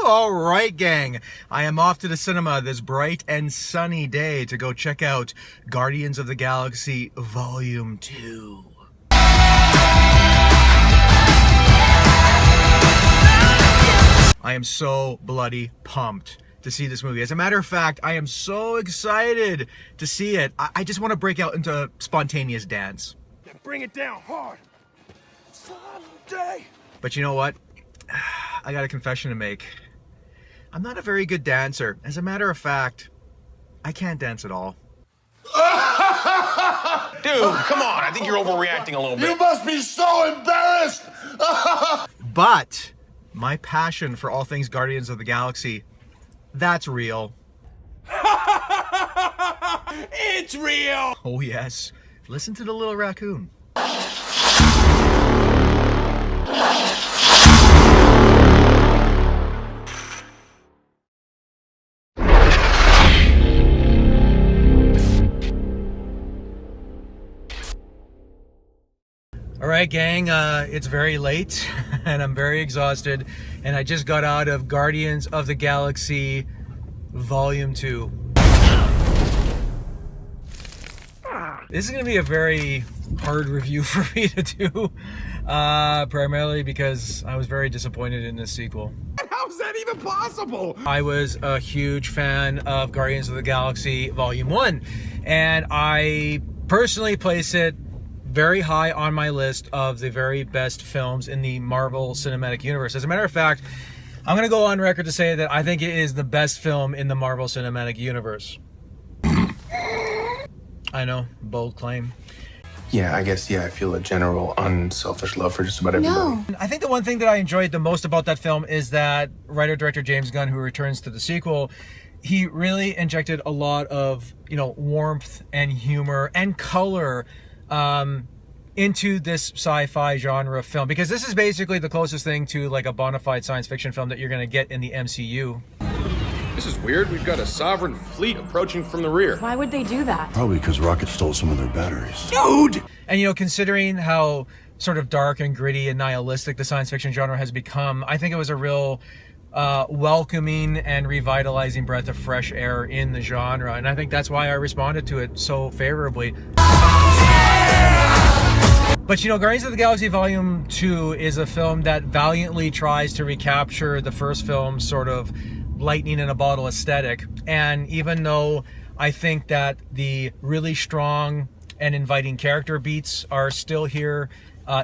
All right, gang. I am off to the cinema this bright and sunny day to go check out Guardians of the Galaxy Volume 2. I am so bloody pumped to see this movie. As a matter of fact, I am so excited to see it. I just want to break out into spontaneous dance. Bring it down hard. Someday. But you know what? I got a confession to make. I'm not a very good dancer. As a matter of fact, I can't dance at all. Dude, come on. I think you're overreacting a little bit. You must be so embarrassed. But my passion for all things Guardians of the Galaxy, that's real. It's real. Oh yes. Listen to the little raccoon. All right, gang, it's very late and I'm very exhausted, and I just got out of Guardians of the Galaxy Volume 2. This is going to be a very hard review for me to do, primarily because I was very disappointed in this sequel. How's that even possible? I was a huge fan of Guardians of the Galaxy Volume 1, and I personally place it very high on my list of the very best films in the Marvel Cinematic Universe. As a matter of fact, I'm going to go on record to say that I think it is the best film in the Marvel Cinematic Universe. I know, bold claim. Yeah, I guess, I feel a general unselfish love for just about everybody. No. I think the one thing that I enjoyed the most about that film is that writer-director James Gunn, who returns to the sequel, he really injected a lot of, warmth and humor and color into this sci-fi genre film, because this is basically the closest thing to like a bona fide science fiction film that you're going to get in the MCU. This is weird. We've got a sovereign fleet approaching from the rear. Why would they do that? Probably because Rocket stole some of their batteries. Dude! And considering how sort of dark and gritty and nihilistic the science fiction genre has become, I think it was a real welcoming and revitalizing breath of fresh air in the genre, and I think that's why I responded to it so favorably. But Guardians of the Galaxy Volume 2 is a film that valiantly tries to recapture the first film's sort of lightning in a bottle aesthetic, and even though I think that the really strong and inviting character beats are still here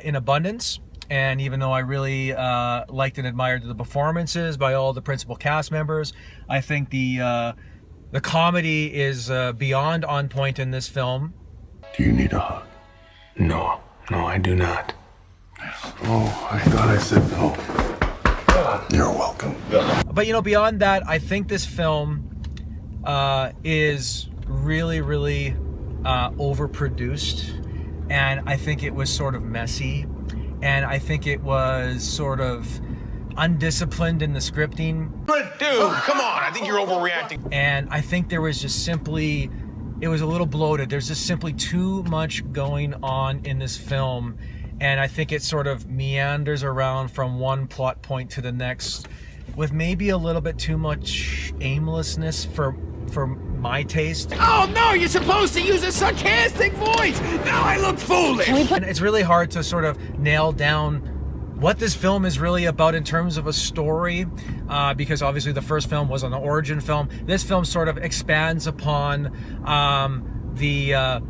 in abundance, and even though I really liked and admired the performances by all the principal cast members, I think the comedy is beyond on point in this film. Do you need a hug? No, I do not. Oh, I thought I said no. You're welcome. But beyond that, I think this film is really, really overproduced, and I think it was sort of messy, and I think it was sort of undisciplined in the scripting. Dude, come on. I think you're overreacting. And I think there was just simply, it was a little bloated. There's just simply too much going on in this film, and I think it sort of meanders around from one plot point to the next with maybe a little bit too much aimlessness for my taste. Oh no, you're supposed to use a sarcastic voice. Now I look foolish. And it's really hard to sort of nail down what this film is really about in terms of a story, because obviously the first film was an origin film. This film sort of expands upon the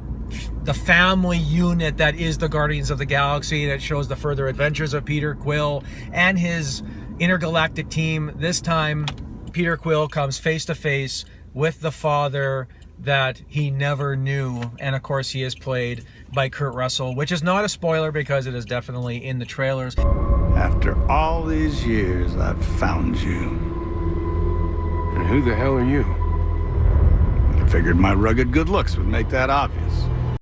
family unit that is the Guardians of the Galaxy, that shows the further adventures of Peter Quill and his intergalactic team. This time, Peter Quill comes face to face with the father that he never knew, and of course he is played by Kurt Russell, which is not a spoiler because it is definitely in the trailers. After all these years, I've found you. And who the hell are you? I figured my rugged good looks would make that obvious.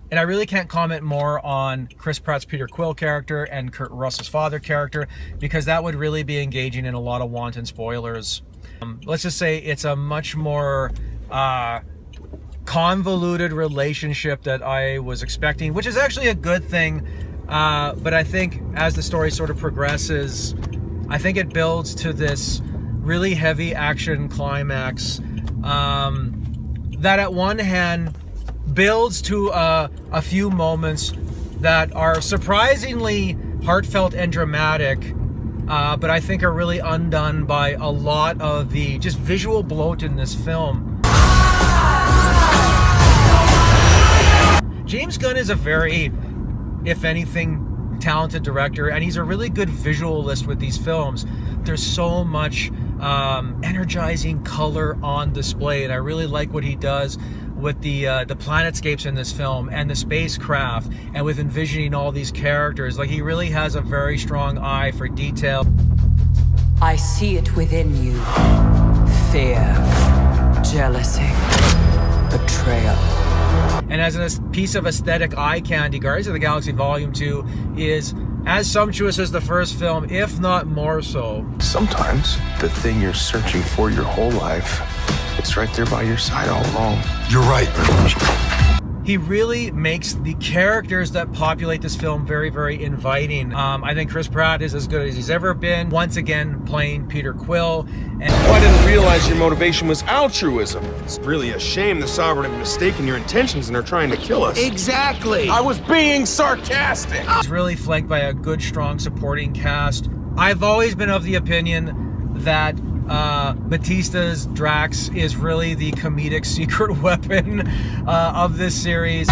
And I really can't comment more on Chris Pratt's Peter Quill character and Kurt Russell's father character, because that would really be engaging in a lot of wanton spoilers. Let's just say it's a much more convoluted relationship that I was expecting, which is actually a good thing. But I think as the story sort of progresses, I think it builds to this really heavy action climax that at one hand builds to a few moments that are surprisingly heartfelt and dramatic, but I think are really undone by a lot of the just visual bloat in this film. James Gunn is a very, if anything, talented director, and he's a really good visualist with these films. There's so much energizing color on display, and I really like what he does with the planetscapes in this film and the spacecraft, and with envisioning all these characters. Like, he really has a very strong eye for detail. I see it within you. Fear, jealousy, betrayal. And as a piece of aesthetic eye candy, Guardians of the Galaxy Volume 2 is as sumptuous as the first film, if not more so. Sometimes the thing you're searching for your whole life, it's right there by your side all along. You're right. He really makes the characters that populate this film very, very inviting. I think Chris Pratt is as good as he's ever been, once again playing Peter Quill. And I didn't realize your motivation was altruism. It's really a shame the Sovereign have mistaken your intentions and are trying to kill us. Exactly. I was being sarcastic. he's really flanked by a good, strong supporting cast. I've always been of the opinion that Bautista's Drax is really the comedic secret weapon of this series.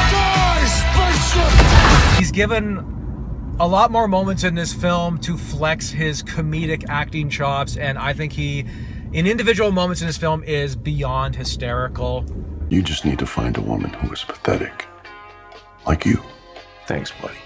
He's given a lot more moments in this film to flex his comedic acting chops, and I think he, in individual moments in this film, is beyond hysterical. You just need to find a woman who is pathetic. Like you. Thanks, buddy.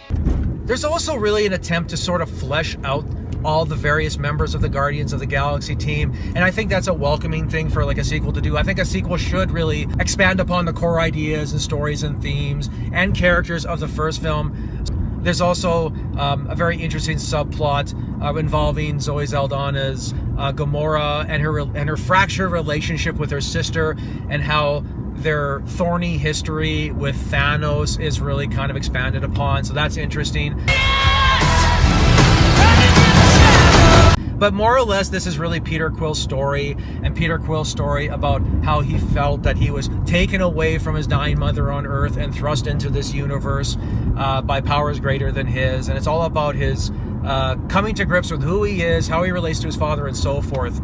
There's also really an attempt to sort of flesh out all the various members of the Guardians of the Galaxy team, and I think that's a welcoming thing for like a sequel to do. I think a sequel should really expand upon the core ideas and stories and themes and characters of the first film. There's also a very interesting subplot involving Zoe Saldana's Gamora and her fractured relationship with her sister, and how their thorny history with Thanos is really kind of expanded upon. So that's interesting. But more or less, this is really Peter Quill's story, and Peter Quill's story about how he felt that he was taken away from his dying mother on Earth and thrust into this universe by powers greater than his. And it's all about his coming to grips with who he is, how he relates to his father, and so forth.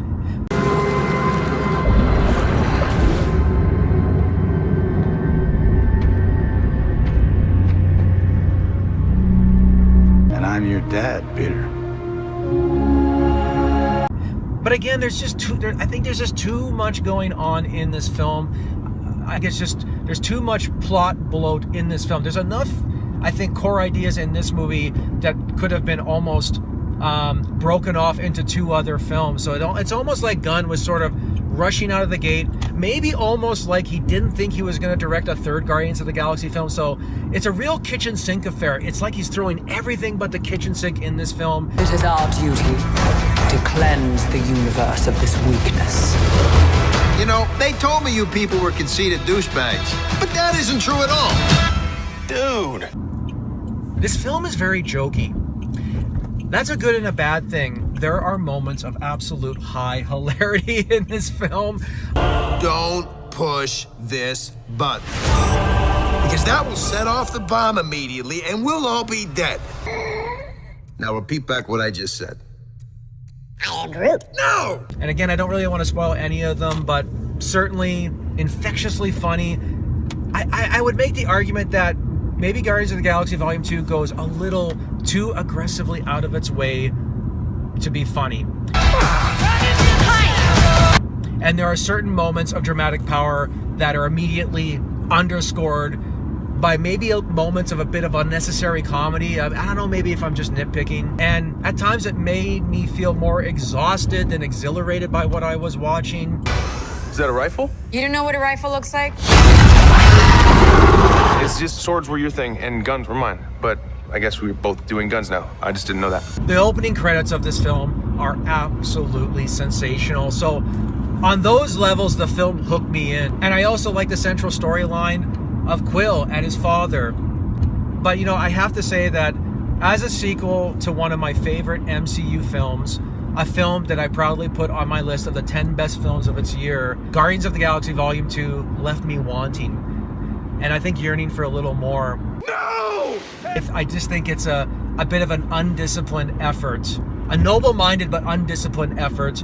And I'm your dad, Peter. But again, there's just too much going on in this film. I guess there's too much plot bloat in this film. There's enough, I think, core ideas in this movie that could have been almost broken off into two other films. So it's almost like Gunn was sort of rushing out of the gate, maybe almost like he didn't think he was going to direct a third Guardians of the Galaxy film. So it's a real kitchen sink affair. It's like he's throwing everything but the kitchen sink in this film. It is our duty to cleanse the universe of this weakness. You know, they told me you people were conceited douchebags, but that isn't true at all. Dude. This film is very jokey. That's a good and a bad thing. There are moments of absolute high hilarity in this film. Don't push this button, because that will set off the bomb immediately and we'll all be dead. Now repeat back what I just said. I am Groot. No! And again, I don't really want to spoil any of them, but certainly infectiously funny. I would make the argument that maybe Guardians of the Galaxy Volume 2 goes a little too aggressively out of its way to be funny. And there are certain moments of dramatic power that are immediately underscored by maybe moments of a bit of unnecessary comedy. I don't know, maybe if I'm just nitpicking. And at times it made me feel more exhausted than exhilarated by what I was watching. Is that a rifle? You don't know what a rifle looks like? It's just swords were your thing and guns were mine. But I guess we're both doing guns now. I just didn't know that. The opening credits of this film are absolutely sensational. So on those levels, the film hooked me in. And I also like the central storyline of Quill and his father. But, you know, I have to say that as a sequel to one of my favorite MCU films, a film that I proudly put on my list of the 10 best films of its year, Guardians of the Galaxy Volume 2 left me wanting. And I think yearning for a little more. No! I just think it's a bit of an undisciplined effort, a noble-minded but undisciplined effort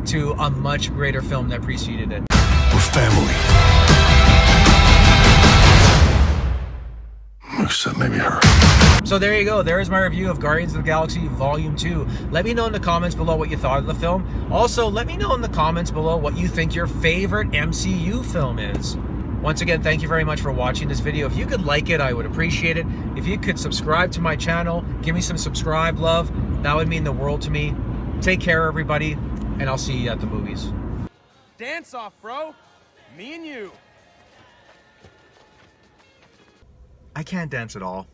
to a much greater film that preceded it. We're family. Except maybe her. So there you go. There's my review of Guardians of the Galaxy Volume 2. Let me know in the comments below what you thought of the film. Also, let me know in the comments below what you think your favorite MCU film is. Once again, thank you very much for watching this video. If you could like it, I would appreciate it. If you could subscribe to my channel, give me some subscribe love, that would mean the world to me. Take care, everybody, and I'll see you at the movies. Dance off, bro. Me and you. I can't dance at all.